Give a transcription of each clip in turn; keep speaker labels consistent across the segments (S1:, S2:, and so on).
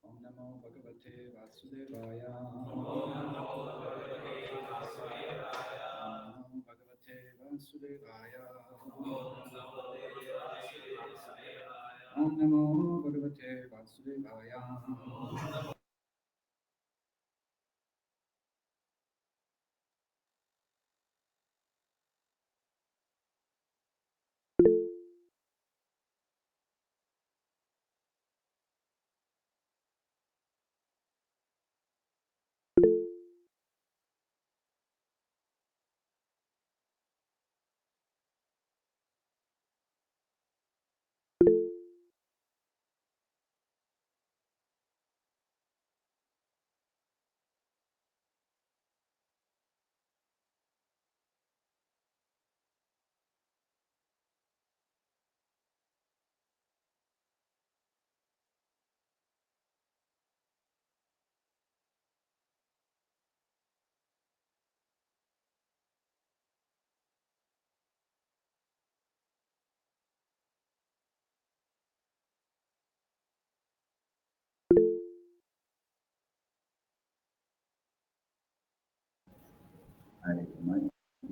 S1: Om Namo Bhagavate Vasudevaya. Om Namo Bhagavate Vasudevaya. Om Namo Bhagavate Vasudevaya.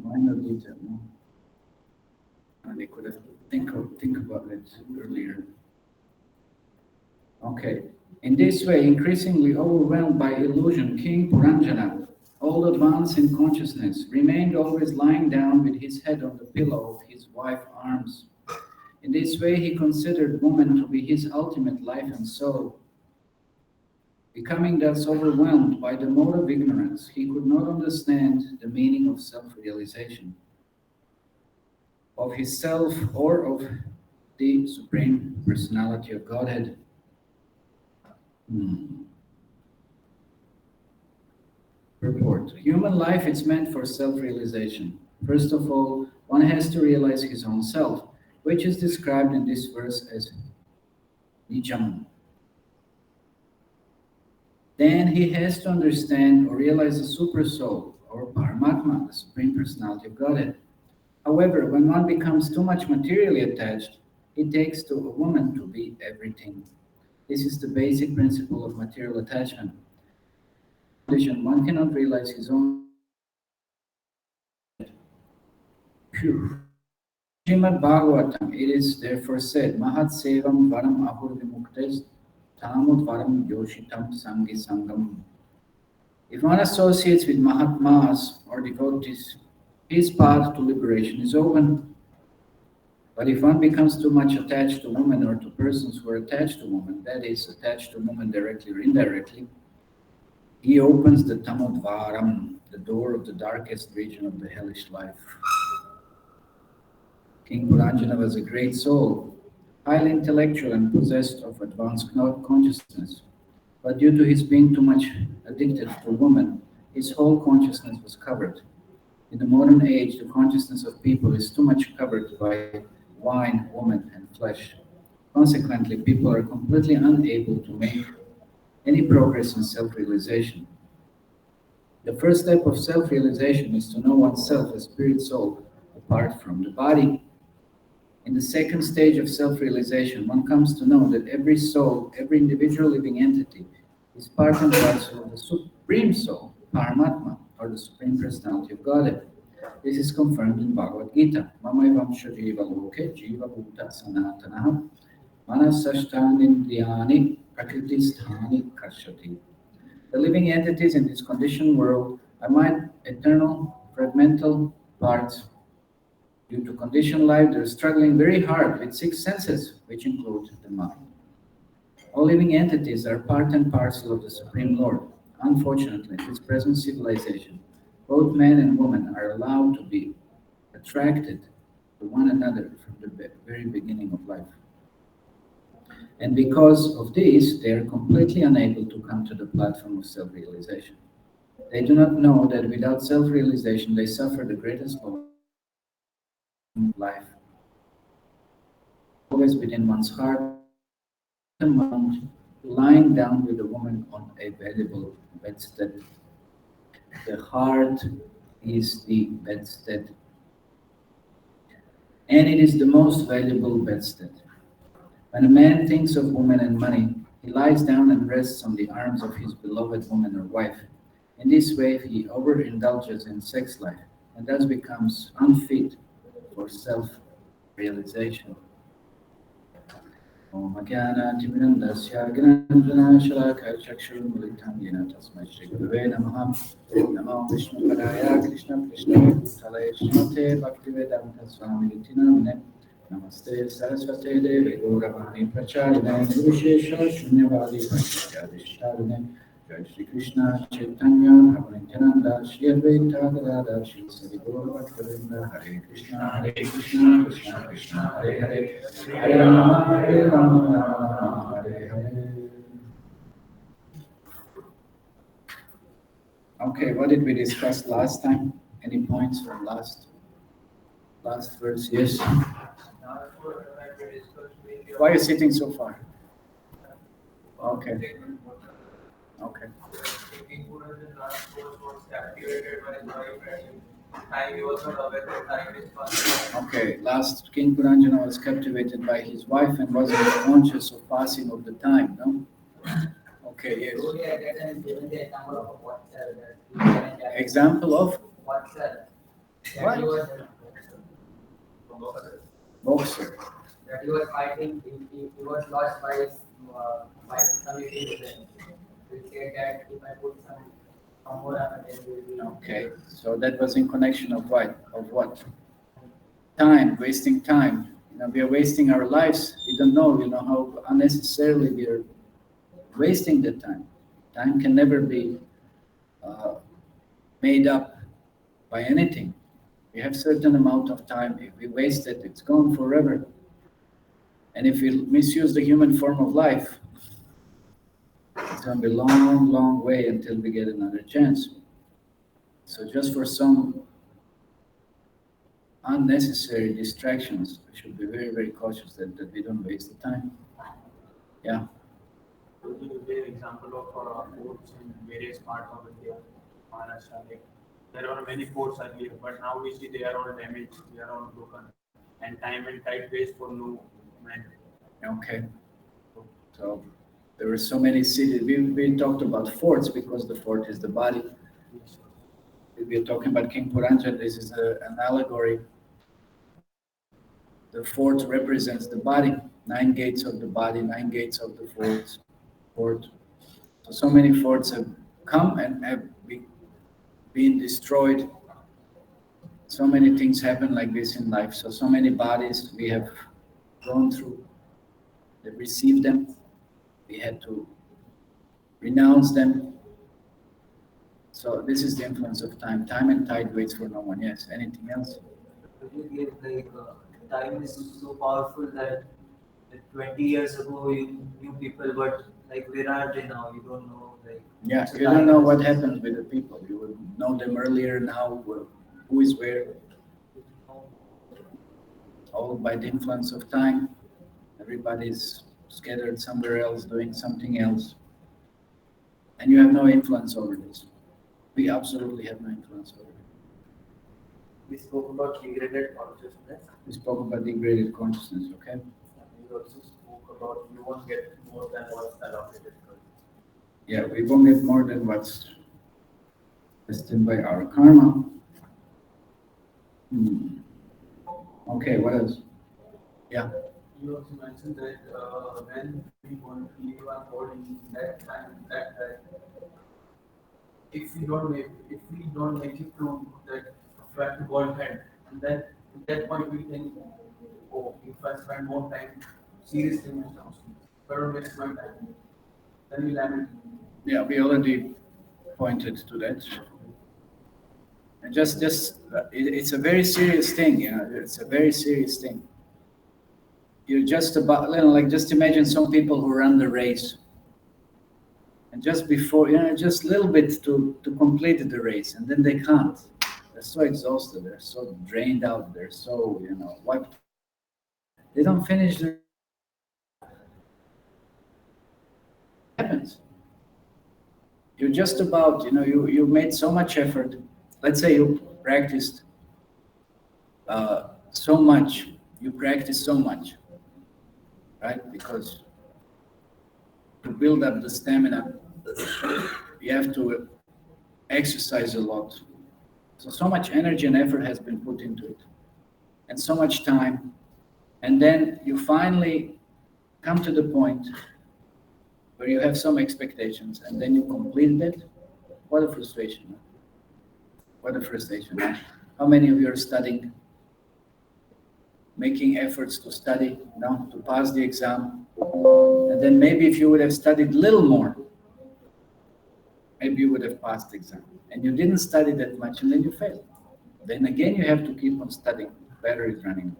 S1: Minor detail, no? They could have think about it earlier. Okay. In this way, increasingly overwhelmed by illusion, King Puranjana, all advanced in consciousness, remained always lying down with his head on the pillow of his wife's arms. In this way, he considered woman to be his ultimate life and soul. Becoming thus overwhelmed by the mode of ignorance, he could not understand the meaning of self-realization, of his self or of the Supreme Personality of Godhead. Purport. Human life is meant for self-realization. First of all, one has to realize his own self, which is described in this verse as Nijam. Then he has to understand or realize the Super Soul, or Paramatma, the Supreme Personality of Godhead. However, when one becomes too much materially attached, it takes to a woman to be everything. This is the basic principle of material attachment. In addition, one cannot realize his own. Srimad Bhagavatam, it is therefore said, Mahat Sevam Varam Ahur Vimuktes Tamud Varam Yoshitam Sangi Sangam. If one associates with Mahatmas or devotees, his path to liberation is open. But if one becomes too much attached to women or to persons who are attached to women, that is, attached to women directly or indirectly, he opens the Tamodvaram, the door of the darkest region of the hellish life. King Puranjana was a great soul, highly intellectual and possessed of advanced consciousness. But due to his being too much addicted to women, his whole consciousness was covered. In the modern age, the consciousness of people is too much covered by wine, woman, and flesh. Consequently, people are completely unable to make any progress in self-realization. The first step of self-realization is to know oneself as spirit soul apart from the body. In the second stage of self-realization, one comes to know that every soul, every individual living entity, is part and parcel of the Supreme Soul, Paramatma, or the Supreme Personality of Godhead. This is confirmed in Bhagavad Gita. Mamaivam Shajiva Loke Jiva Bhuta Sanatana Manasashtanindriyani Prakritisthani Kashati. The living entities in this conditioned world are mind, eternal, fragmental parts. Due to conditioned life, they're struggling very hard with six senses, which include the mind. All living entities are part and parcel of the Supreme Lord. Unfortunately, in this present civilization, both men and women are allowed to be attracted to one another from the very beginning of life. And because of this, they are completely unable to come to the platform of self-realization. They do not know that without self-realization, they suffer the greatest loss of life. Always within one's heart, amount lying down with a woman on a valuable bedstead. The heart is the bedstead, and it is the most valuable bedstead. When a man thinks of woman and money, he lies down and rests on the arms of his beloved woman or wife. In this way, he overindulges in sex life and thus becomes unfit for self-realization. Om Ajnana-timirandasya Gnananjana-shalakaya-chakshurumilitam Yena Tasmai Shri Gurave Namaha Namo Vishnu-padaya Krishna-Krishna-Bhutale Srimate Bhaktivedanta Swami-niti Namine Namaste Saraswate Devi Gauravani Pracharine Nirvishesha Shunyavadi Bhakti-vyadishtarine Jai Shri Krishna Chaitanya Nityananda Shri Advaita Gadadhar Shri Sri Guru Bhaktivedanta Hare Krishna Krishna Krishna Hare Hare Hare Rama Rama Hare Hare. Okay, what did we discuss last time? Any points from last verse? Yes. Why are you sitting so far? Okay. Okay. Okay, last King Puranjana was captivated by his wife and wasn't conscious of passing of the time, no? Okay, yes. Example of? What? Boxer.
S2: That he was fighting, he was lost by his community friend. He said that if I put some more effort, then we will be.
S1: Okay, so that was in connection of what? Of what? Time, wasting time. We are wasting our lives. We don't know, how unnecessarily we are wasting the time. Time can never be made up by anything. We have certain amount of time. If we waste it, it's gone forever. And if we misuse the human form of life, it's going to be a long, long way until we get another chance. So just for some unnecessary distractions, we should be very, very cautious that we don't waste the time. Yeah.
S3: You gave example of ports in various parts of India, Maharashtra. There are many ports earlier, but now we see they are all damaged, they are all broken, and time and tide waste for no man.
S1: Okay. So there were so many cities. We talked about forts because the fort is the body. We are talking about King Puranjan. This is an allegory. The fort represents the body. 9 gates of the body, 9 gates of the fort. So many forts have come and have been destroyed. So many things happen like this in life. So many bodies we have gone through. They received them. We had to renounce them. So this is the influence of time. Time and tide waits for no one. Yes. Anything else?
S2: Time is so powerful that 20 years ago you knew people, but where are they now? You don't know.
S1: Yeah, you don't know what happens with the people. You would know them earlier. Now, who is where? All by the influence of time. Everybody's scattered somewhere else, doing something else. And you have no influence over this. We absolutely have no influence over it.
S4: We spoke about degraded consciousness.
S1: We spoke about degraded consciousness, okay?
S4: And we also spoke about you won't get more than what's allocated for you.
S1: Yeah, we won't get more than what's destined by our karma. Okay, what else? Yeah.
S3: You also mentioned that when we want to leave our body, that time, that if we don't make it to that flat bald head, and then at that point we think, oh, if I spend more time seriously in my house, I don't waste my time. Then we lament.
S1: Yeah, we already pointed to that. And it's a very serious thing, it's a very serious thing. You're just about, like just imagine some people who run the race. And just before, just a little bit to complete the race, and then they can't. They're so exhausted, they're so drained out, they're so, wiped. They don't finish the happens. You're just about, you made so much effort. Let's say you practiced so much. You practice so much, right? Because to build up the stamina, you have to exercise a lot. So much energy and effort has been put into it, and so much time. And then you finally come to the point where you have some expectations, and then you complete it. What a frustration. What a frustration. How many of you are studying, making efforts to study, to pass the exam? And then maybe if you would have studied a little more, maybe you would have passed the exam. And you didn't study that much, and then you failed. Then again, you have to keep on studying. Battery is running.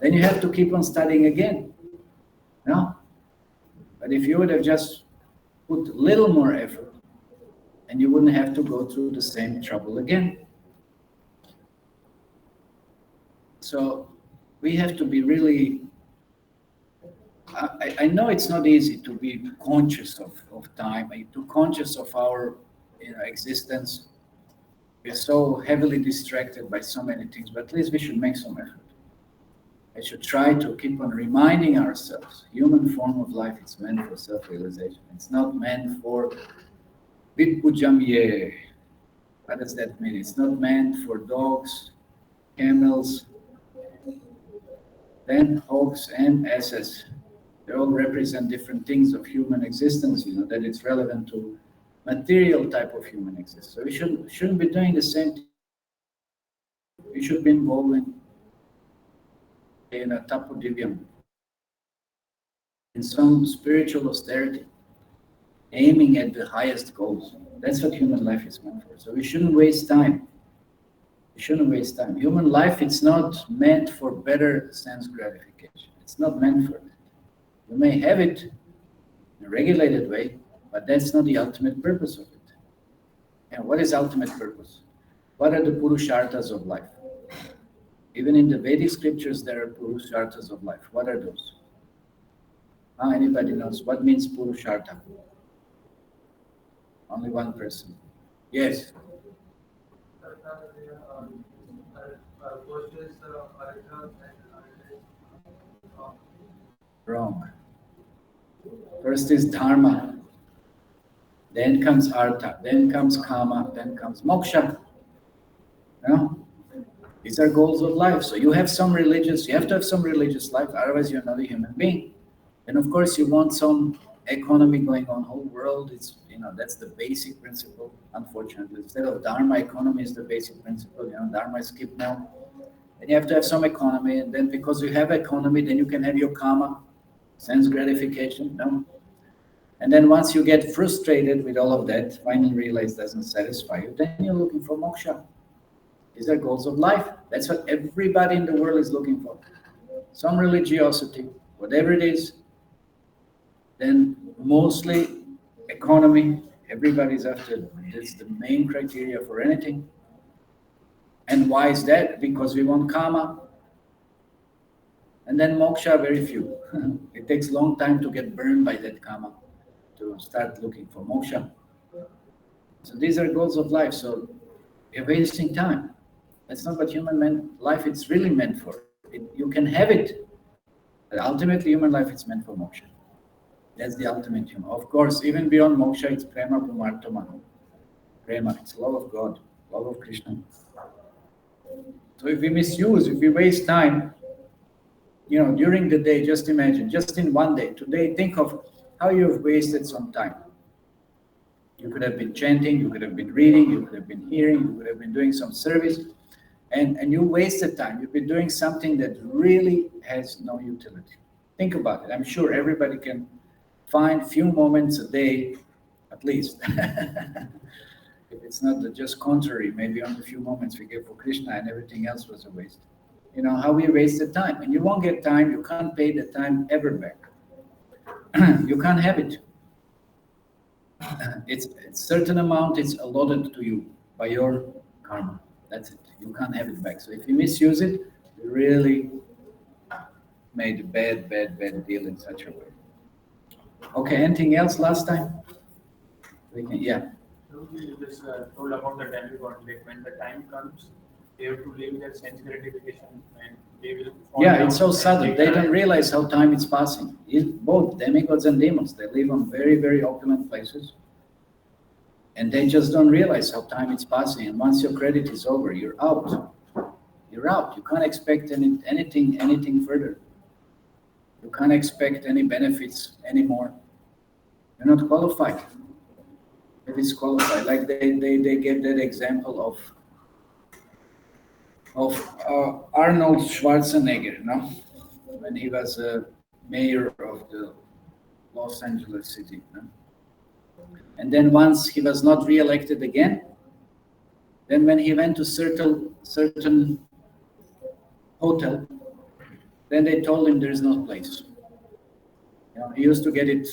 S1: Then you have to keep on studying again. No? But if you would have just put a little more effort, and you wouldn't have to go through the same trouble again. So we have to be really, I know it's not easy to be conscious of time, to conscious of our existence. We're so heavily distracted by so many things, but at least we should make some effort. I should try to keep on reminding ourselves, human form of life is meant for self-realization. It's not meant for vidpujamye. What does that mean? It's not meant for dogs, camels, then hogs and asses. They all represent different things of human existence, that it's relevant to material type of human existence. So we shouldn't be doing the same thing. We should be involved in a tapudivyam, in some spiritual austerity, aiming at the highest goals. That's what human life is meant for. So we shouldn't waste time. We shouldn't waste time. Human life, it's not meant for better sense gratification. It's not meant for that. You may have it in a regulated way, but that's not the ultimate purpose of it. And what is ultimate purpose? What are the purusharthas of life? Even in the Vedic scriptures, there are purusharthas of life. What are those? Anybody knows what means purushartha? Only one person. Yes. Wrong. First is dharma, then comes artha, then comes kama, then comes moksha. These are goals of life. So you have to have some religious life, otherwise you're not a human being. And of course you want some economy going on, whole world. It's that's the basic principle, unfortunately. Instead of dharma, economy is the basic principle. Dharma is skipped now. And you have to have some economy, and then because you have economy, then you can have your kama, sense gratification, And then once you get frustrated with all of that, finally realize doesn't satisfy you, then you're looking for moksha. These are goals of life. That's what everybody in the world is looking for. Some religiosity, whatever it is. Then mostly economy, everybody's after. That's the main criteria for anything. And why is that? Because we want karma. And then moksha, very few. It takes a long time to get burned by that karma to start looking for moksha. So these are goals of life. So you're wasting time. That's not what life is really meant for. You can have it, but ultimately human life is meant for moksha. That's the ultimate human. Of course, even beyond moksha, it's prema pumartamano. Prema, it's love of God, love of Krishna. So if we misuse, if we waste time, during the day, just imagine, just in one day, today, think of how you've wasted some time. You could have been chanting, you could have been reading, you could have been hearing, you could have been doing some service, and you wasted time. You've been doing something that really has no utility. Think about it. I'm sure everybody can find few moments a day, at least. If it's not just contrary, maybe only a few moments we gave for Krishna and everything else was a waste. How we wasted time. And you won't get time, you can't pay the time ever back. You can't have it. It's a certain amount, it's allotted to you by your karma. That's it. You can't have it back. So if you misuse it, you really made a bad deal in such a way. Okay, anything else last time? Yeah.
S3: You just told about the demigod. Like when the time comes, they have to live their sense gratification and they will.
S1: Yeah, it's so sudden. They don't realize how time is passing. Both demigods and demons, they live on very, very opulent places. And they just don't realize how time is passing. And once your credit is over, you're out. You're out. You can't expect anything further. You can't expect any benefits anymore. You're not qualified. You're disqualified. Like they gave that example of Arnold Schwarzenegger, when he was a mayor of the Los Angeles city. And then once he was not re-elected again, then when he went to certain hotel, then they told him there is no place. He used to get it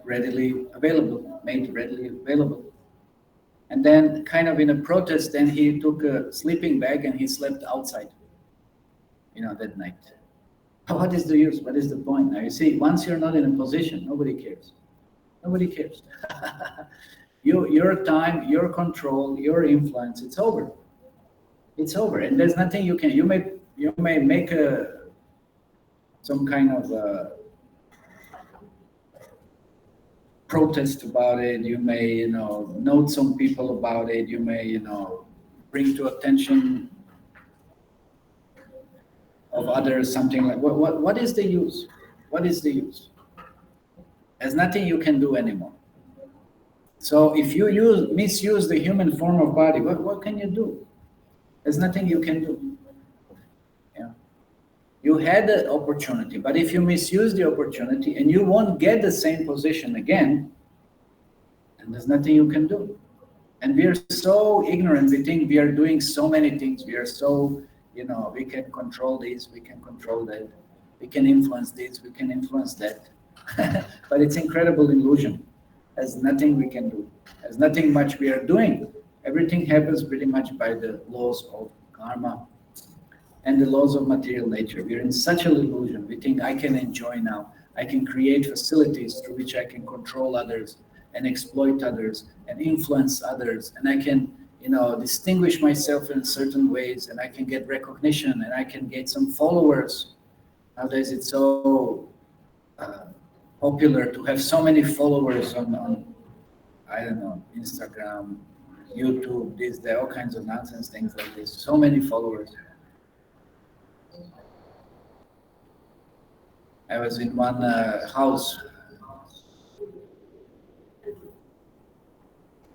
S1: made readily available. And then kind of in a protest, then he took a sleeping bag and he slept outside, that night. What is the use? What is the point? Now you see, once you're not in a position, nobody cares. Nobody cares. Your time, your control, your influence, it's over. It's over. And there's nothing you can, you may make some kind of protest about it. You may, note some people about it. You may, bring to attention of others something like, what is the use? What is the use? There's nothing you can do anymore. So if you misuse the human form of body, what can you do? There's nothing you can do. You had the opportunity, but if you misuse the opportunity and you won't get the same position again, then there's nothing you can do. And we are so ignorant. We think we are doing so many things. We are so, we can control this, we can control that, we can influence this, we can influence that. But it's incredible illusion. There's nothing we can do. There's nothing much we are doing. Everything happens pretty much by the laws of karma and the laws of material nature. We're in such an illusion. We think I can enjoy now. I can create facilities through which I can control others and exploit others and influence others. And I can, distinguish myself in certain ways, and I can get recognition and I can get some followers. Nowadays it's so popular to have so many followers on I don't know, Instagram, YouTube, there are all kinds of nonsense things like this. So many followers. I was in one house.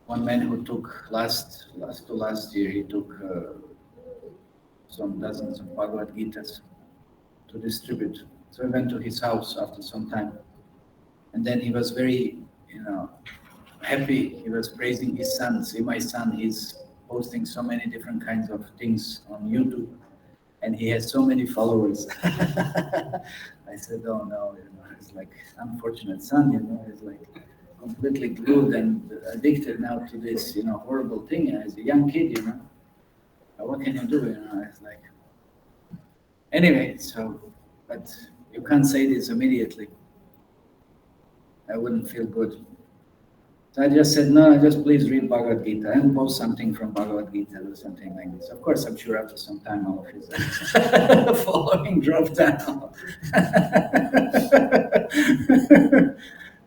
S1: One man who took last year, he took some dozens of Bhagavad Gitas to distribute. So I went to his house after some time. And then he was very, happy. He was praising his son. See, my son, he's posting so many different kinds of things on YouTube. And he has so many followers. I said, oh no, it's like unfortunate son, he's like completely glued and addicted now to this, horrible thing. As a young kid, what can you do? It's like, anyway, so but you can't say this immediately. I wouldn't feel good. So I just said, no, just please read Bhagavad Gita and post something from Bhagavad Gita or something like this. Of course, I'm sure after some time all of his following dropped down.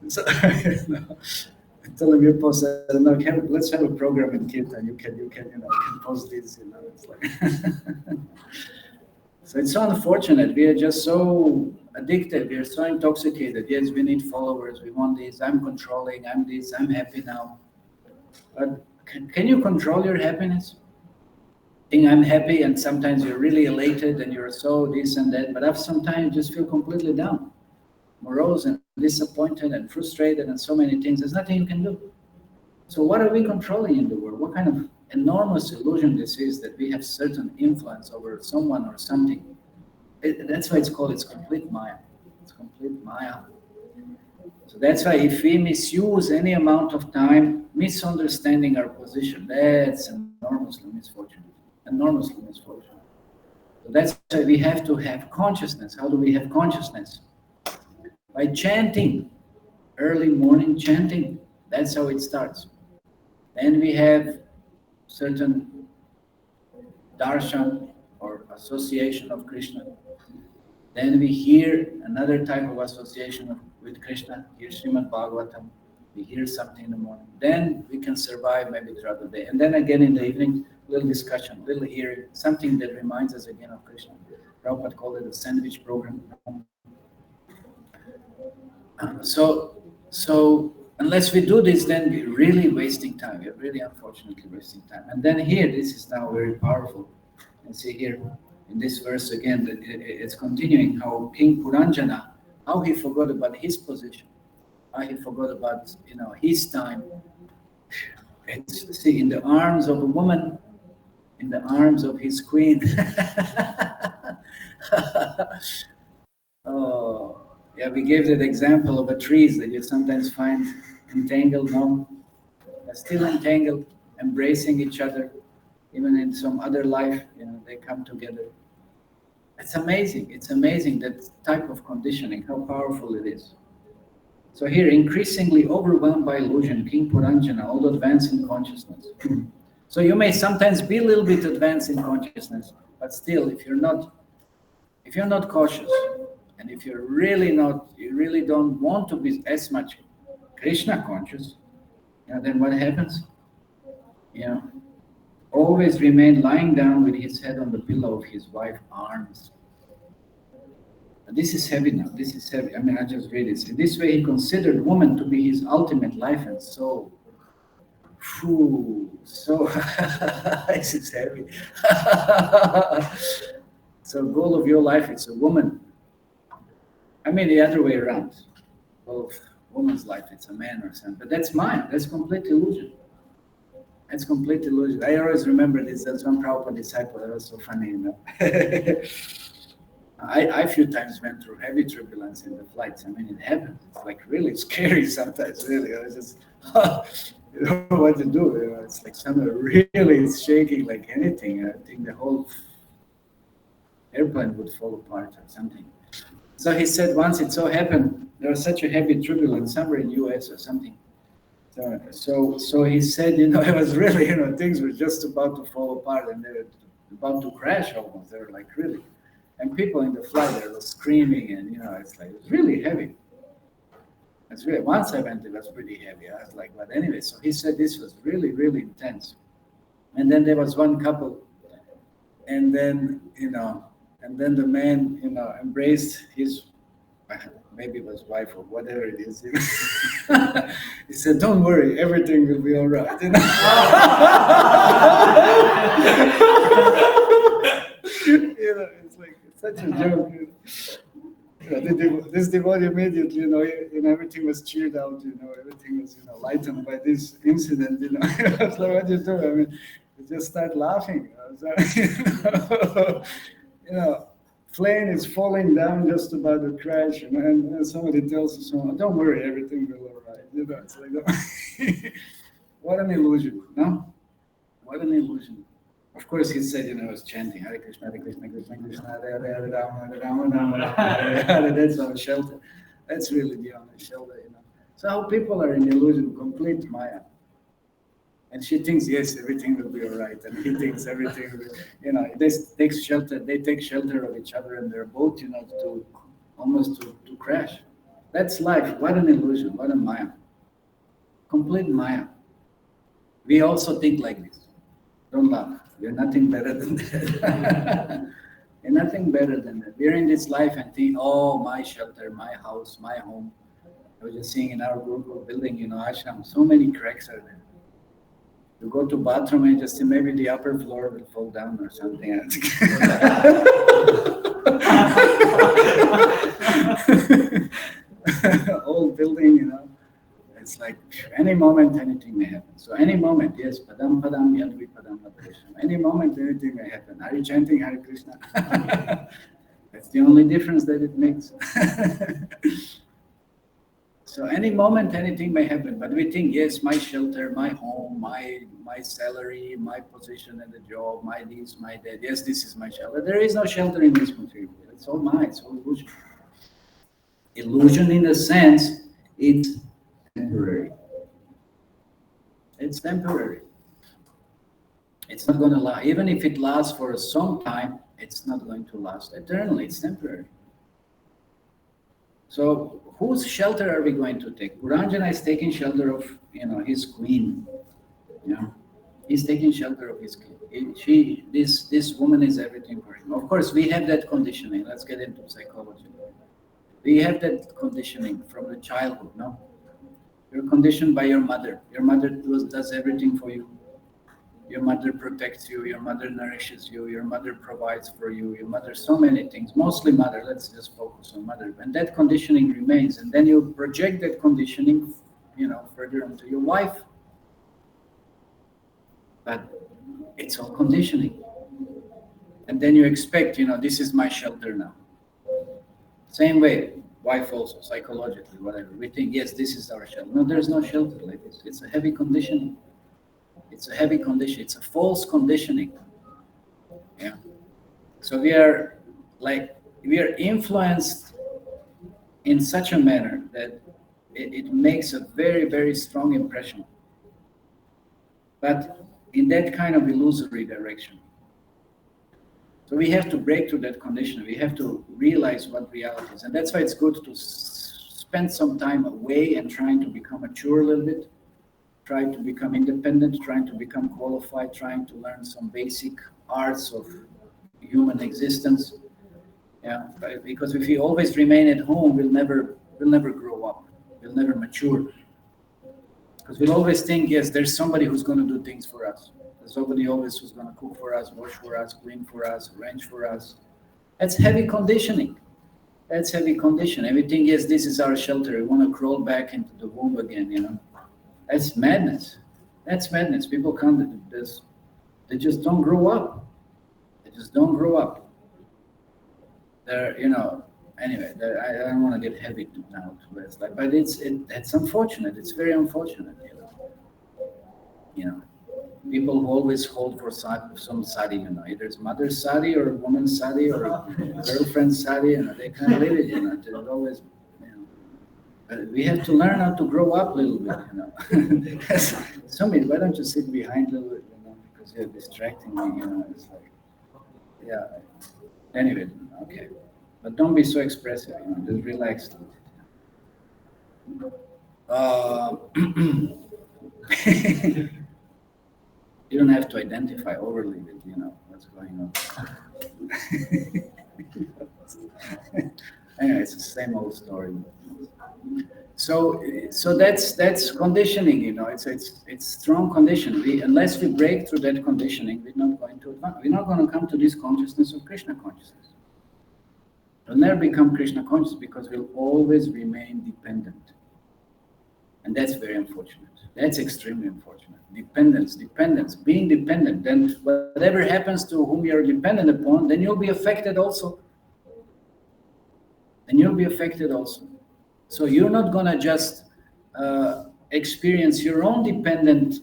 S1: So, I told him, you post, no, let's have a program in Kirtan. You can, you can post this, it's like. So it's so unfortunate. We are just so addicted. We are so intoxicated. Yes, we need followers. We want this. I'm controlling. I'm this. I'm happy now. But can you control your happiness? Think I'm happy, and sometimes you're really elated and you're so this and that. But after some time, you just feel completely down, morose and disappointed and frustrated and so many things. There's nothing you can do. So what are we controlling in the world? What kind of enormous illusion this is that we have certain influence over someone or something. That's why it's complete Maya. It's complete Maya. So that's why if we misuse any amount of time misunderstanding our position, that's enormously misfortunate. Enormously misfortunate. So that's why we have to have consciousness. How do we have consciousness? By chanting. Early morning chanting. That's how it starts. Then we have certain darshan or association of Krishna. Then we hear another type of association with Krishna, hear Srimad Bhagavatam, we hear something in the morning. Then we can survive maybe throughout the day. And then again in the evening, little discussion, little hearing, something that reminds us again of Krishna. Prabhupada called it a sandwich program. So unless we do this, then we're really wasting time. We're really unfortunately wasting time. And then here, this is now very powerful. And see here in this verse again, that it's continuing how King Puranjana, how he forgot about his position, how he forgot about his time. See, in the arms of a woman, in the arms of his queen. Oh. Yeah, we gave that example of a trees that you sometimes find entangled, no? They're still entangled, embracing each other, even in some other life, they come together. It's amazing that type of conditioning, how powerful it is. So here, increasingly overwhelmed by illusion, King Puranjana, although advanced in consciousness. So you may sometimes be a little bit advanced in consciousness, but still, if you're not cautious, and if you really don't want to be as much Krishna conscious, then what happens? Always remain lying down with his head on the pillow of his wife's arms. This is heavy now. This is heavy. I just read it. In this way, he considered woman to be his ultimate life and soul. So this is heavy. So, goal of your life is a woman. The other way around. Well, woman's life, it's a man or something. But that's mine. That's complete illusion. That's complete illusion. I always remember this. That's one Prabhupada disciple. That was so funny, I few times went through heavy turbulence in the flights. It happens. It's like really scary sometimes, really. I was just, you don't know what to do. It's like somewhere really it's shaking like anything. I think the whole airplane would fall apart or something. So he said once it so happened, there was such a heavy turbulence somewhere in US or something. So he said, it was really, things were just about to fall apart and they were about to crash almost. They were like really. And people in the flight, they were screaming and, it's like, it was really heavy. It's really, once I went, it was pretty heavy. I was like, but anyway, so he said this was really, really intense. And then there was one couple and then, and then the man, embraced his, maybe it was wife or whatever it is. He said, "Don't worry, everything will be all right." It's like it's such a joke. This devotee immediately, everything was cheered out. Everything was, lightened by this incident. So what do you do? You just start laughing. Plane is falling down just about to crash, and somebody tells us, "Don't worry, everything will be all right." It's like, what an illusion, no? What an illusion. Of course, he said, I was chanting Hare Krishna, Krishna, Hare Hare, Hare Rama, Hare Rama, Rama, Hare Hare. That's our shelter. That's really the only shelter, So how people are in illusion, complete Maya. And she thinks, yes, everything will be all right. And he thinks everything will, they take shelter of each other in their boat, to almost to crash. That's life. What an illusion, what a Maya. Complete Maya. We also think like this. Don't laugh. We're nothing better than that. We're nothing better than that. We're in this life and think, oh, my shelter, my house, my home. I was just seeing in our group of building, ashram, so many cracks are there. You go to bathroom and just see maybe the upper floor will fall down or something. Old building, It's like any moment anything may happen. So any moment, yes, padam padam yadvi padam padam. Any moment anything may happen. Are you chanting Hare Krishna? That's the only difference that it makes. So any moment anything may happen, but we think, yes, my shelter, my home, my salary, my position at the job, my this, my that. Yes, this is my shelter. There is no shelter in this material. It's all mine. It's all illusion. Illusion, in a sense, it's temporary. It's temporary. It's not going to last. Even if it lasts for some time, it's not going to last eternally. It's temporary. So whose shelter are we going to take? Puranjana is taking shelter of, his queen. He's taking shelter of his queen. This woman is everything for him. Of course, we have that conditioning. Let's get into psychology. We have that conditioning from the childhood, no? You're conditioned by your mother. Your mother does everything for you. Your mother protects you. Your mother nourishes you. Your mother provides for you. Your mother, so many things. Mostly mother. Let's just focus on mother. And that conditioning remains. And then you project that conditioning, further onto your wife. But it's all conditioning. And then you expect, this is my shelter now. Same way, wife also, psychologically, whatever. We think, yes, this is our shelter. No, there's no shelter like this. It's a heavy conditioning. It's a heavy condition. It's a false conditioning. Yeah. So we are influenced in such a manner that it makes a very, very strong impression. But in that kind of illusory direction. So we have to break through that condition. We have to realize what reality is. And that's why it's good to spend some time away and trying to become mature a little bit. Try to become independent, trying to become qualified, trying to learn some basic arts of human existence. Yeah, because if we always remain at home, we'll never grow up. We'll never mature. Because we'll always think, yes, there's somebody who's going to do things for us. There's somebody always who's going to cook for us, wash for us, clean for us, arrange for us. That's heavy conditioning. That's heavy conditioning. We think, yes, this is our shelter. We want to crawl back into the womb again, That's madness. That's madness. People can't do this. They just don't grow up. They just don't grow up. They're, anyway, I don't want to get heavy now, but it's unfortunate. It's very unfortunate, People who always hold for some sadi, either it's mother's sadi or woman's sadi or girlfriend's sadi, they can't live it, They're always, we have to learn how to grow up a little bit, Somebody, why don't you sit behind a little bit, because you're distracting me, it's like, yeah. Anyway, okay. But don't be so expressive, just relax a little bit. You don't have to identify overly with, what's going on. Anyway, it's the same old story. So that's conditioning, it's strong conditioning. Unless we break through that conditioning, we're not going to advance. We're not going to come to this consciousness of Krishna consciousness. We'll never become Krishna conscious because we'll always remain dependent. And that's very unfortunate. That's extremely unfortunate. Dependence, being dependent. Then whatever happens to whom you're dependent upon, then you'll be affected also. So you're not going to just experience your own dependent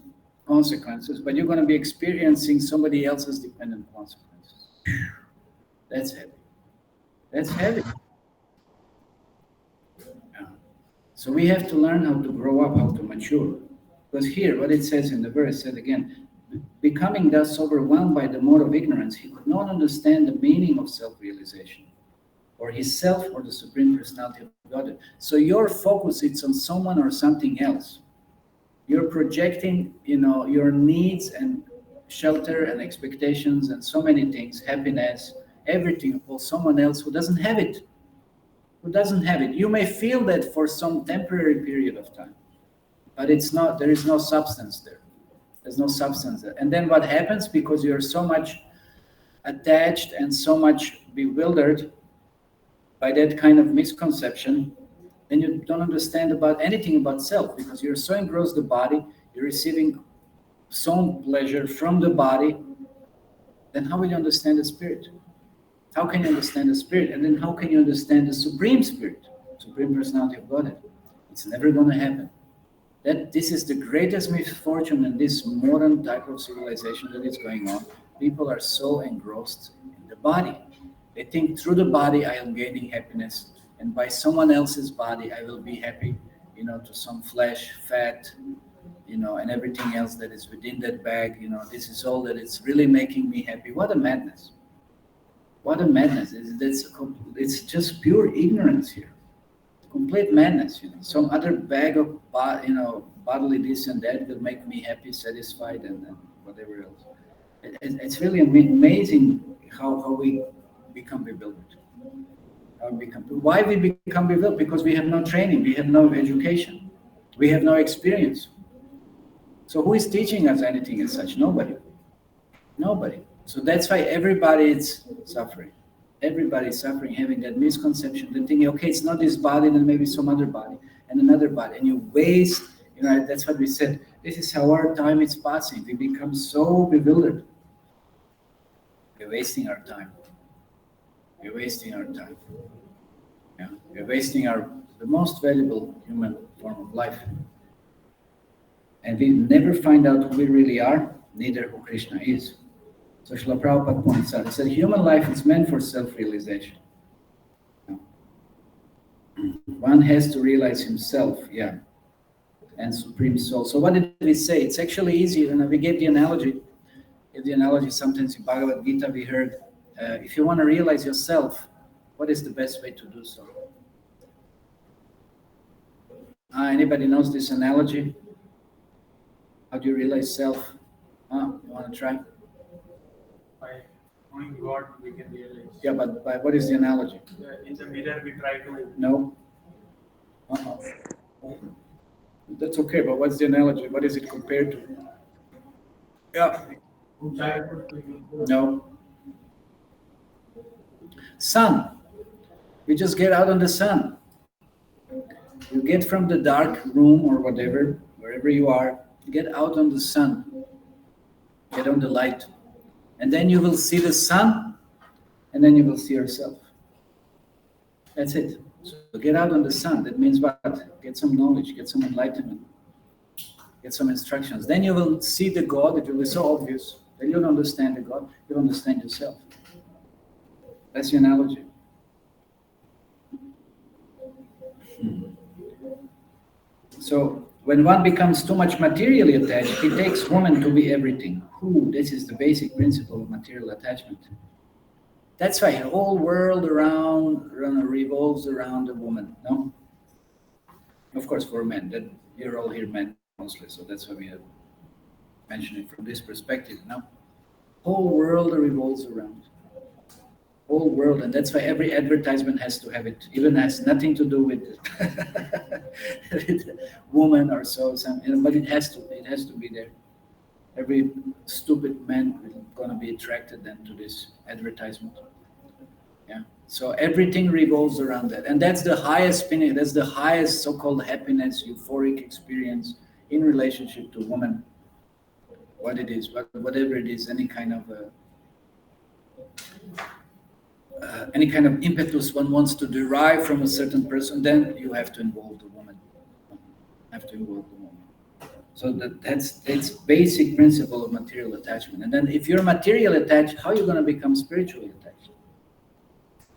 S1: consequences, but you're going to be experiencing somebody else's dependent consequences. That's heavy. That's heavy. Yeah. So we have to learn how to grow up, how to mature. Because here, what it says in the verse, said again, becoming thus overwhelmed by the mode of ignorance, he could not understand the meaning of self-realization, or his self, or the Supreme Personality of Godhead. So your focus is on someone or something else. You're projecting, your needs and shelter and expectations and so many things, happiness, everything for someone else who doesn't have it. Who doesn't have it. You may feel that for some temporary period of time, but it's not. There is no substance there. There's no substance there. And then what happens, because you're so much attached and so much bewildered by that kind of misconception, then you don't understand about anything about self, because you're so engrossed the body, you're receiving some pleasure from the body. Then how will you understand the spirit? How can you understand the spirit? And then how can you understand the Supreme Spirit, Supreme Personality of Godhead? It's never going to happen. This is the greatest misfortune in this modern type of civilization that is going on. People are so engrossed in the body. They think through the body I am gaining happiness, and by someone else's body I will be happy, to some flesh, fat, and everything else that is within that bag. This is all that it's really making me happy. What a madness. What a madness. It's just pure ignorance here. Complete madness. Some other bag of bodily this and that will make me happy, satisfied, and whatever else. It's really amazing how we become bewildered. Why we become bewildered? Because we have no training, we have no education, we have no experience. So who is teaching us anything as such? Nobody. So that's why everybody is suffering. Everybody is suffering, having that misconception, then thinking, okay, it's not this body, then maybe some other body, and another body. And you waste, that's what we said. This is how our time is passing. We become so bewildered. We're wasting our time. We're wasting our time. Yeah? We're wasting the most valuable human form of life. And we never find out who we really are, neither who Krishna is. So Srila Prabhupada points out, he said, human life is meant for self-realization. One has to realize himself, and Supreme Soul. So what did we say? It's actually easy, and we gave the analogy. Sometimes in Bhagavad Gita we heard, if you want to realize yourself, what is the best way to do so? Anybody knows this analogy? How do you realize self? You want to try?
S3: By knowing God, we can realize.
S1: Yeah, but by what is the analogy?
S3: In the mirror, we try to.
S1: No. That's okay, but what's the analogy? What is it compared to? Yeah. No. Sun. You just get out on the sun. You get from the dark room or whatever, wherever you are, get out on the sun. Get on the light. And then you will see the sun, and then you will see yourself. That's it. So get out on the sun. That means what? Get some knowledge, get some enlightenment, get some instructions. Then you will see the God. It will be so obvious. Then you'll understand the God. You'll understand yourself. That's the analogy. So when one becomes too much materially attached, it takes woman to be everything. This is the basic principle of material attachment. That's why the whole world revolves around a woman, no? Of course, for men, that you're all here men mostly, so that's why we have mentioned it from this perspective, no? Whole world revolves around. Whole world, and that's why every advertisement has to have it, even has nothing to do with woman or so, but it has to be there. Every stupid man is going to be attracted then to this advertisement. Yeah. So everything revolves around that, and that's the highest spinning. That's the highest so-called happiness, euphoric experience in relationship to woman. What it is, whatever it is, any kind of impetus one wants to derive from a certain person, then you have to involve the woman. So that's basic principle of material attachment. And then if you're material attached, how are you going to become spiritually attached?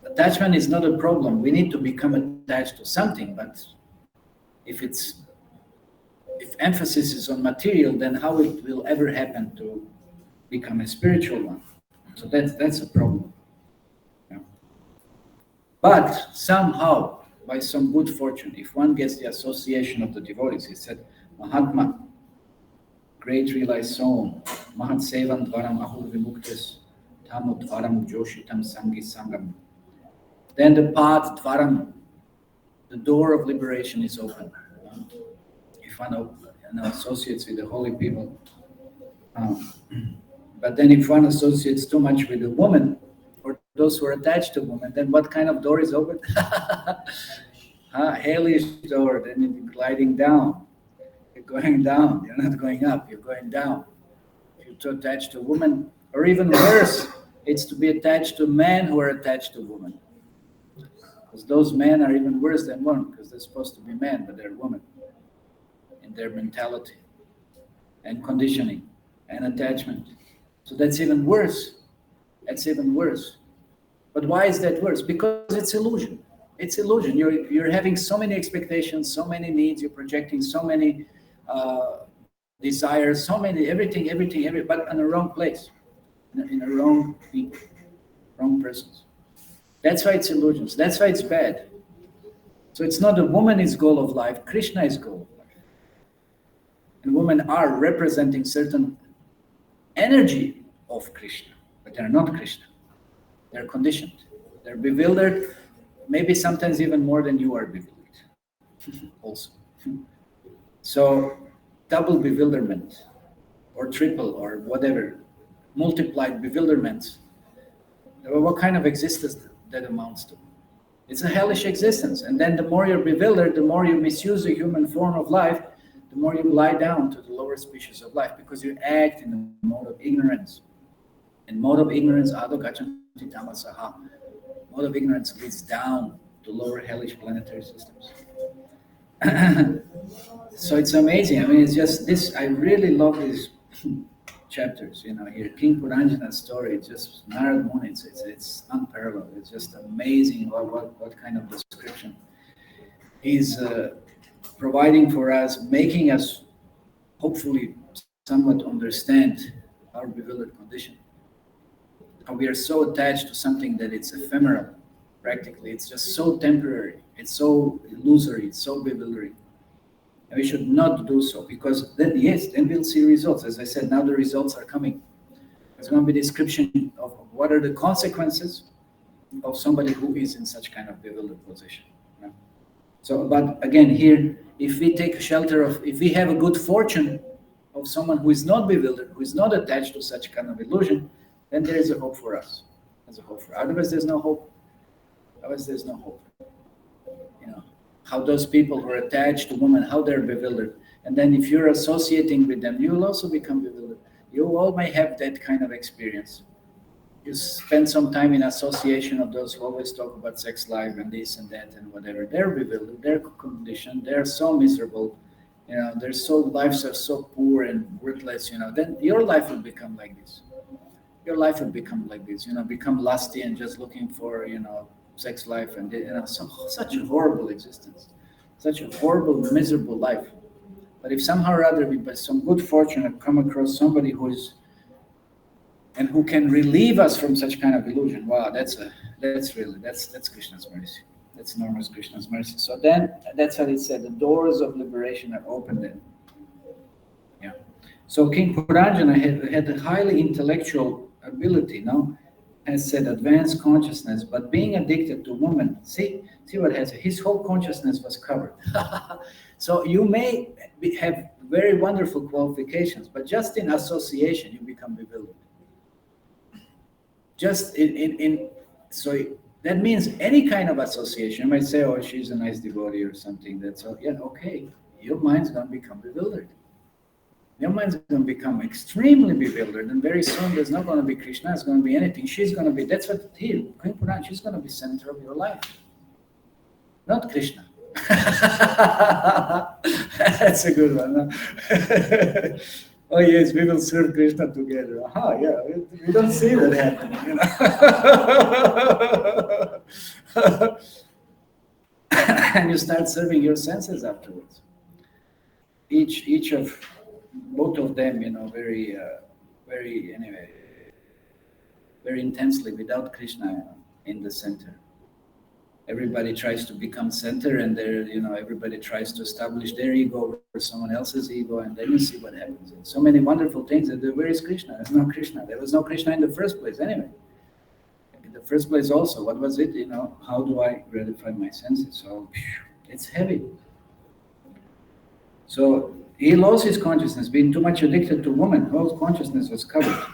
S1: Attachment is not a problem. We need to become attached to something, but if emphasis is on material, then how it will ever happen to become a spiritual one? So that's a problem. Yeah. But somehow, by some good fortune, if one gets the association of the devotees, he said, Mahatma, great realized soul, Mahat Sevan Dvaram Ahur Vimuktis, Tamu Dvaram Joshitam Sangi Sangam. Then the path Dvaram, the door of liberation is open. If one associates with the holy people. But then if one associates too much with a woman, or those who are attached to women, then what kind of door is open? Hellish door, then you're gliding down. You're going down, you're not going up, you're going down. If you're too attached to a woman, or even worse, it's to be attached to men who are attached to women. Because those men are even worse than women, because they're supposed to be men, but they're women. In their mentality, and conditioning, and attachment. So that's even worse. That's even worse. But why is that worse? Because it's illusion. It's illusion. You're having so many expectations, so many needs, you're projecting so many desires, so many, everything, but in the wrong place, in the wrong people, wrong persons. That's why it's illusions. That's why it's bad. So it's not the woman is goal of life, Krishna is goal of life. And women are representing certain energy of Krishna, but they're not Krishna. They're conditioned. They're bewildered, maybe sometimes even more than you are bewildered also. So double bewilderment, or triple, or whatever, multiplied bewilderment. What kind of existence that amounts to? It's a hellish existence. And then the more you're bewildered, the more you misuse the human form of life, the more you lie down to the lower species of life, because you act in the mode of ignorance. And mode of ignorance, adho gachanti tamasaha. Mode of ignorance leads down to lower hellish planetary systems. So it's amazing. I mean, it's just this, I really love these chapters, here. King Puranjana's story, it's just Narad Muni, it's unparalleled. It's just amazing what kind of description he's providing for us, making us hopefully somewhat understand our bewildered condition. How we are so attached to something that it's ephemeral, practically. It's just so temporary, it's so illusory, it's so bewildering. And we should not do so, because then, yes, then we'll see results. As I said, now the results are coming. There's going to be a description of what are the consequences of somebody who is in such kind of bewildered position. So, but again, here, if we take shelter of, if we have a good fortune of someone who is not bewildered, who is not attached to such kind of illusion, then there is a hope for us. There's a hope for us. Otherwise, there's no hope. Otherwise, there's no hope. How those people who are attached to women, how they're bewildered. And then if you're associating with them, you will also become bewildered. You all may have that kind of experience. You spend some time in association of those who always talk about sex life and this and that and whatever. They're bewildered, they're conditioned, they're so miserable, lives are so poor and worthless, then your life will become like this. Your life will become like this, become lusty and just looking for, sex life and such a horrible existence, such a horrible, miserable life. But if somehow or other we, by some good fortune, have come across somebody who can relieve us from such kind of illusion, wow, that's Krishna's mercy. That's enormous Krishna's mercy. So then, that's how it said, the doors of liberation are open then. Yeah. So King Puranjana had a highly intellectual ability, has said advanced consciousness, but being addicted to women, see what has, his whole consciousness was covered. So you may have very wonderful qualifications, but just in association, you become bewildered. Just so that means any kind of association, you might say, oh, she's a nice devotee or something, that's all, okay, your mind's going to become bewildered. Your mind's going to become extremely bewildered, and very soon there's not going to be Krishna, it's going to be anything. She's going to be, that's what here, Queen Puran, she's going to be center of your life. Not Krishna. That's a good one. Huh? Oh yes, we will serve Krishna together. Aha, yeah, we don't see that happening, And you start serving your senses afterwards. Each of both of them, very, very anyway, very intensely without Krishna in the center. Everybody tries to become center, and everybody tries to establish their ego over someone else's ego, and then you see what happens. And so many wonderful things. Where is Krishna? There's no Krishna. There was no Krishna in the first place anyway. In the first place also, what was it? How do I gratify my senses? So it's heavy. So he lost his consciousness, being too much addicted to women. Whole consciousness was covered.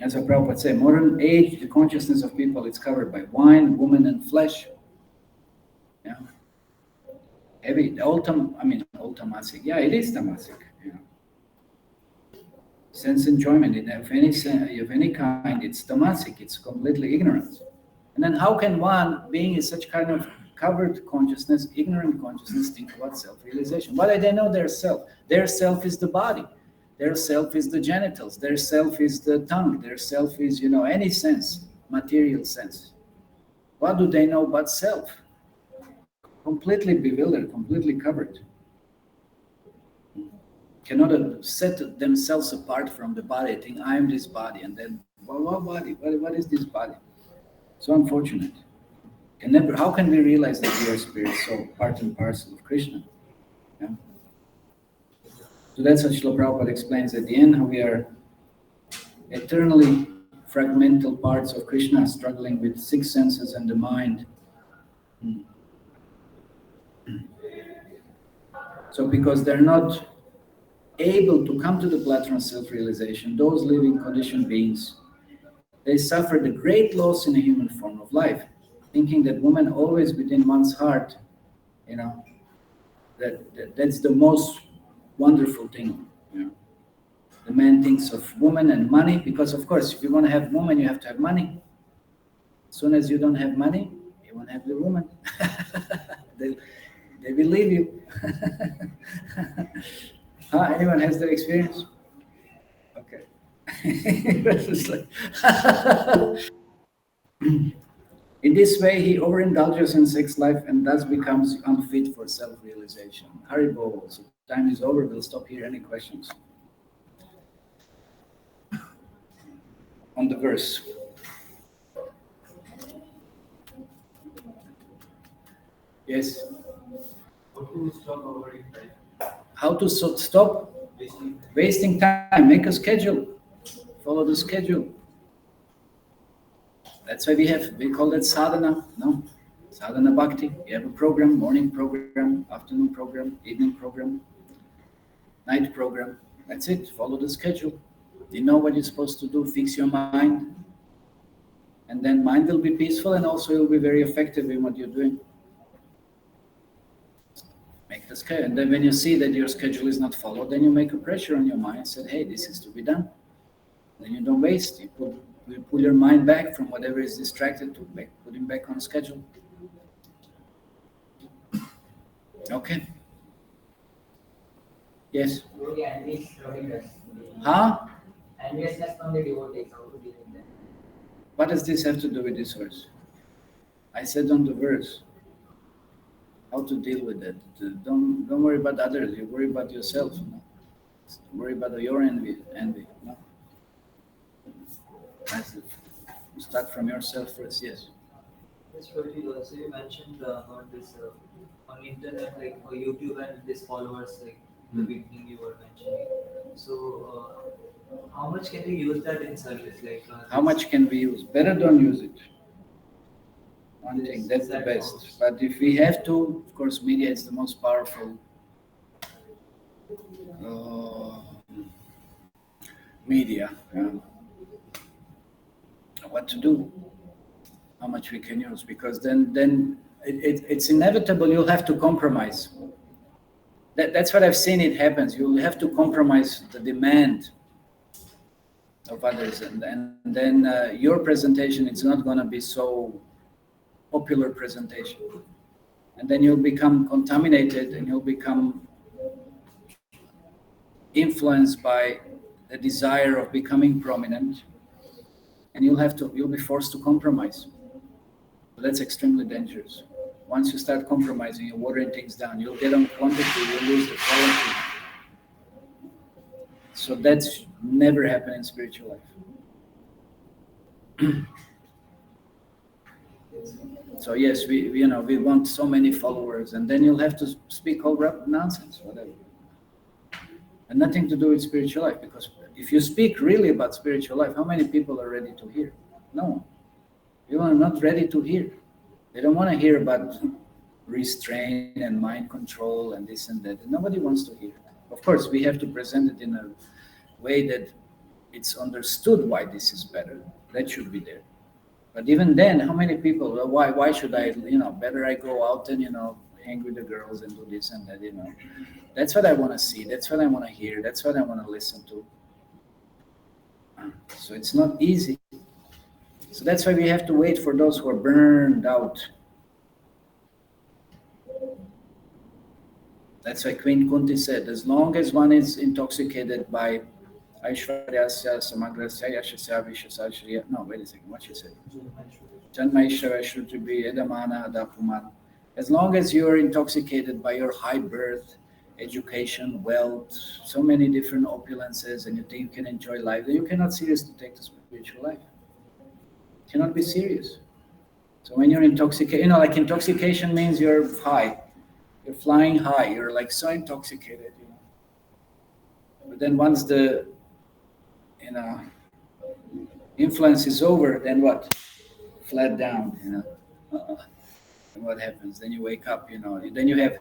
S1: As Prabhupada said, modern age, the consciousness of people is covered by wine, woman, and flesh. Yeah, heavy. All tamasic. Yeah, it is tamasic. Sense enjoyment of any kind, it's tamasic. It's completely ignorance. And then how can one, being in such kind of covered consciousness, ignorant consciousness, think about self-realization? What do they know their self? Their self is the body. Their self is the genitals. Their self is the tongue. Their self is, any sense, material sense. What do they know but self? Completely bewildered, completely covered. Cannot set themselves apart from the body, think I am this body, and then, what body? What is this body? So unfortunate. How can we realize that we are spirit, so part and parcel of Krishna? Yeah? So that's what Srila Prabhupada explains at the end, how we are eternally fragmental parts of Krishna, struggling with six senses and the mind. So because they're not able to come to the platform of self-realization, those living conditioned beings, they suffer the great loss in the human form of life, thinking that woman always within one's heart, that's the most wonderful thing. The man thinks of woman and money, because of course, if you want to have woman, you have to have money. As soon as you don't have money, you won't have the woman. They will leave you. Anyone has that experience? Okay. In this way, he overindulges in sex life and thus becomes unfit for self-realization. Hari Bol. So time is over. We'll stop here. Any questions? On the verse. Yes.
S4: How to stop avoiding time?
S1: How to stop wasting time? Make a schedule. Follow the schedule. That's why we call that sadhana. No, sadhana bhakti. You have a program: morning program, afternoon program, evening program, night program. That's it. Follow the schedule. You know what you're supposed to do. Fix your mind, and then mind will be peaceful, and also you'll be very effective in what you're doing. Make the schedule, and then when you see that your schedule is not followed, then you make a pressure on your mind and say, "Hey, this is to be done." Then you don't waste. You pull your mind back from whatever is distracted to put him back on schedule. Okay. Yes. Huh?
S2: Enviousness from the devotees, how to deal with that?
S1: What does this have to do with this verse? I said on the verse. How to deal with that. Don't worry about others. You worry about yourself. No? Worry about your envy. No? Start from yourself first. Yes.
S5: Yes, Prabhuji, so you mentioned about this on internet, like for YouTube and this followers, like the beginning you were mentioning. So, how much can we use that in service? Like,
S1: how much can we use? Better don't use it. One thing, that's the best. But if we have to, of course, media is the most powerful media. Yeah. What to do? How much we can use? Because then it's inevitable. You'll have to compromise. That's what I've seen. It happens. You'll have to compromise the demand of others, and then your presentation, it's not going to be so popular presentation. And then you'll become contaminated and you'll become influenced by the desire of becoming prominent, and you'll be forced to compromise. That's extremely dangerous. Once you start compromising, you're watering things down. You'll get on quantity, you'll lose the quality. So that's never happened in spiritual life. So yes, we want so many followers, and then you'll have to speak all nonsense, whatever. And nothing to do with spiritual life, because if you speak really about spiritual life, how many people are ready to hear? No. People are not ready to hear. They don't want to hear about restraint and mind control and this and that. Nobody wants to hear. Of course, we have to present it in a way that it's understood why this is better. That should be there. But even then, how many people, well, why should I, better I go out and, hang with the girls and do this and that, That's what I want to see. That's what I want to hear. That's what I want to listen to. So it's not easy. So that's why we have to wait for those who are burned out. That's why Queen Kunti said, as long as one is intoxicated by Aishvaryasya, Samagrasya, Yashasya, Vishasya, no, wait a second, what she said? Janmaishvara, Shrutribi, Edamana, Adapuman. As long as you are intoxicated by your high birth, education, wealth, so many different opulences, and you think you can enjoy life, then you cannot seriously take the spiritual life. You cannot be serious. So when you're intoxicated, like intoxication means you're high. You're flying high. You're like so intoxicated, But then once the, influence is over, then what? Flat down, And what happens? Then you wake up, Then you have,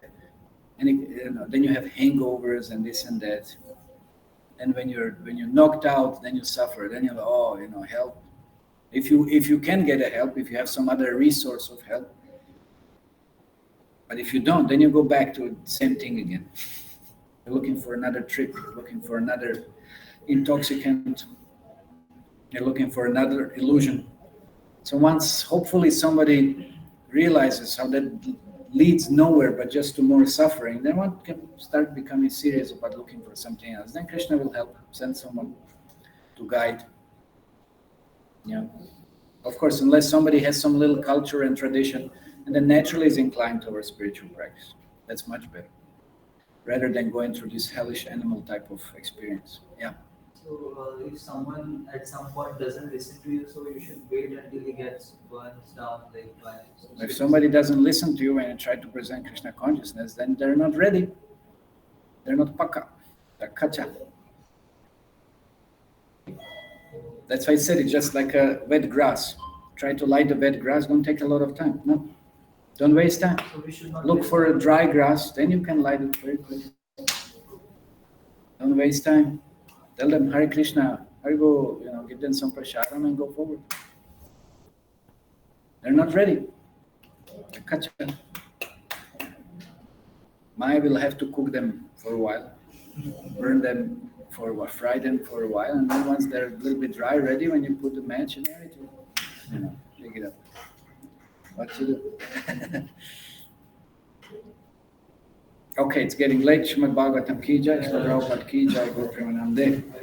S1: then you have hangovers and this and that. And when you're knocked out, then you suffer. Then you're help. If you can get a help, if you have some other resource of help. But if you don't, then you go back to the same thing again. You're looking for another trip. You're looking for another intoxicant. You're looking for another illusion. So once, hopefully, somebody realizes how that leads nowhere but just to more suffering, then one can start becoming serious about looking for something else. Then Krishna will help, send someone to guide. Of course, unless somebody has some little culture and tradition, and then naturally is inclined towards spiritual practice. That's much better, rather than going through this hellish animal type of experience. Yeah.
S5: So if someone at some point doesn't listen to you, so you should wait until he gets burns down like by.
S1: If somebody doesn't listen to you when you try to present Krishna consciousness, then they're not ready. They're not paka. They're kacha. That's why I said it's just like a wet grass. Try to light the wet grass, don't take a lot of time. No. Don't waste time.
S5: So we should not
S1: look for a dry grass, then you can light it very quickly. Don't waste time. Tell them Hare Krishna, Haribo, give them some prasadam and go forward. They're not ready. Maya will have to cook them for a while, burn them for a while, fry them for a while, and then once they're a little bit dry, ready, when you put the match in there, it will, pick it up. What to do? Okay, it's getting late. Srimad Bhagavatam ki jai, Srimad Prabhupada ki jai, Go Premanande.